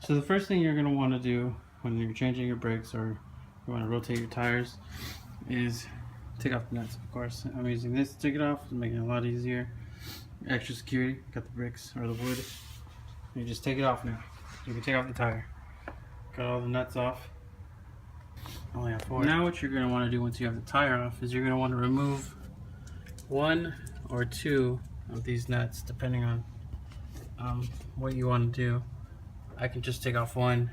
So the first thing you're going to want to do when you're changing your brakes or you want to rotate your tires is take off the nuts. Of course, I'm using this to take it off, making it a lot easier. Extra security. Got the bricks or the wood. You just take it off now. You can take off the tire. Got all the nuts off. Only have 4. Now what you're going to want to do once you have the tire off is you're going to want to remove 1 or 2 of these nuts depending on what you want to do. I can just take off 1.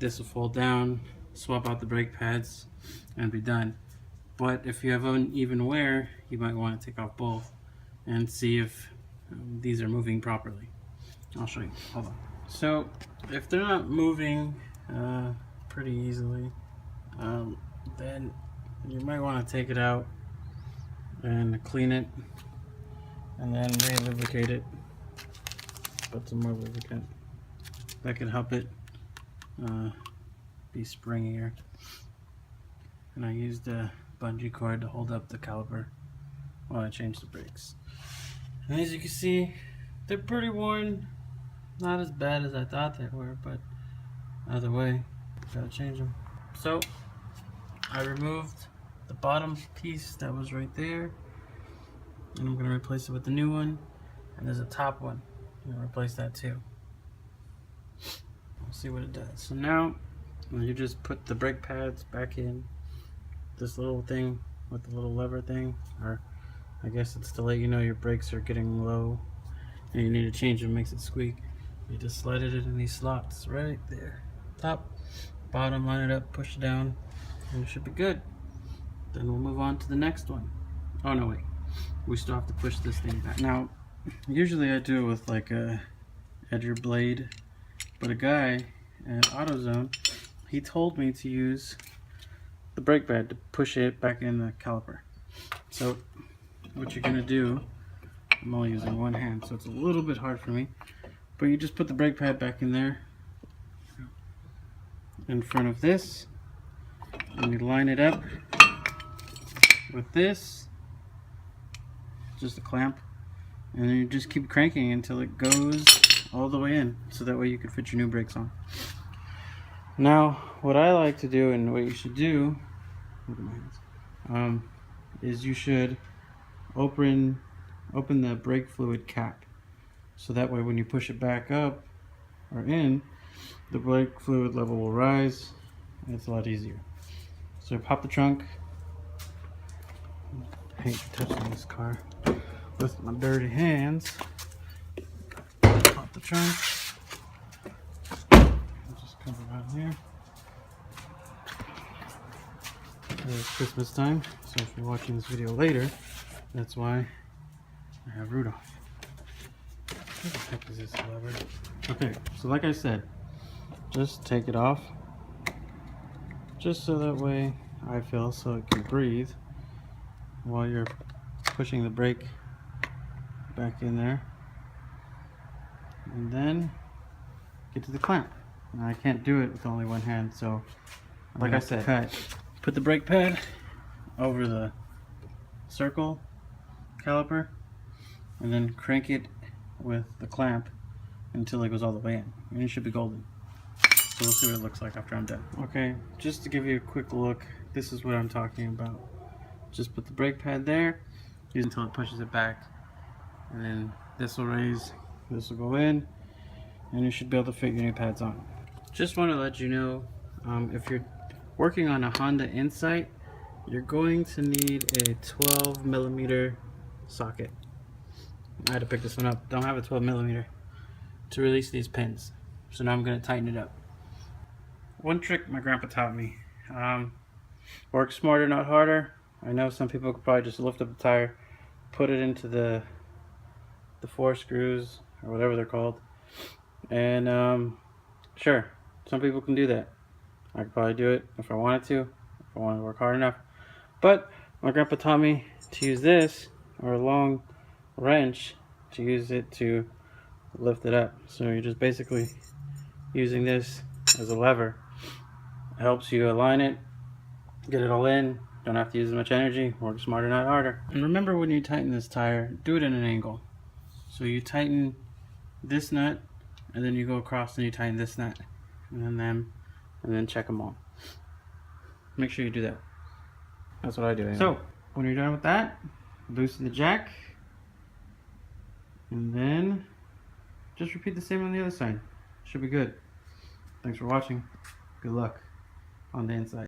This will fold down, swap out the brake pads, and be done. But if you have uneven wear, you might want to take off both and see if these are moving properly. I'll show you. Hold on. So if they're not moving pretty easily, then you might want to take it out and clean it and then re-lubricate it. Put some more lubricant. That can help it be springier. And I used a bungee cord to hold up the caliper while I changed the brakes. And as you can see, they're pretty worn. Not as bad as I thought they were, but either way, gotta change them. So I removed the bottom piece that was right there, and I'm gonna replace it with the new one. And there's a top one. I'm gonna replace that too. We'll see what it does. So now, when you just put the brake pads back in, this little thing with the little lever thing, or I guess it's to let you know your brakes are getting low and you need to change them, makes it squeak. You just slide it in these slots right there. Top, bottom, line it up, push it down, and it should be good. Then we'll move on to the next one. Oh no, wait. We still have to push this thing back. Now, usually I do it with like a edger blade, but a guy at AutoZone, he told me to use the brake pad to push it back in the caliper. So what you're gonna do, I'm only using one hand, so it's a little bit hard for me, but you just put the brake pad back in there in front of this, and you line it up with this, just a clamp, and then you just keep cranking until it goes all the way in, so that way you can fit your new brakes on. Now what I like to do, and what you should do, look at my hands, is you should open the brake fluid cap, so that way when you push it back up or in, the brake fluid level will rise and it's a lot easier. So pop the trunk. I hate touching this car with my dirty hands. Pop the trunk. Just cover around here. It's Christmas time, so if you're watching this video later, that's why I have Rudolph. What the heck is this lever? Okay, so like I said, just take it off, just so that way I feel so it can breathe while you're pushing the brake back in there, and then get to the clamp. Now I can't do it with only one hand, so like I said, put the brake pad over the circle caliper and then crank it with the clamp until it goes all the way in, and it should be golden. So we'll see what it looks like after I'm done. Okay, just to give you a quick look, this is what I'm talking about. Just put the brake pad there, use until it pushes it back, and then this will raise, this will go in, and you should be able to fit your new pads on. Just want to let you know, if you're working on a Honda Insight, you're going to need a 12mm socket. I had to pick this one up. Don't have a 12mm to release these pins, so now I'm going to tighten it up. One trick my grandpa taught me, work smarter, not harder. I know some people could probably just lift up the tire, put it into the 4 screws or whatever they're called, and sure, some people can do that. I could probably do it if I wanted to, if I wanted to work hard enough. But my grandpa taught me to use this, or a long wrench, to use it to lift it up. So you're just basically using this as a lever. It helps you align it, get it all in, don't have to use as much energy, work smarter, not harder. And remember, when you tighten this tire, do it at an angle. So you tighten this nut and then you go across and you tighten this nut, and then them, and then check them all. Make sure you do that. That's what I do anyway. So when you're done with that, loosen the jack, and then just repeat the same on the other side. Should be good. Thanks for watching. Good luck on the inside.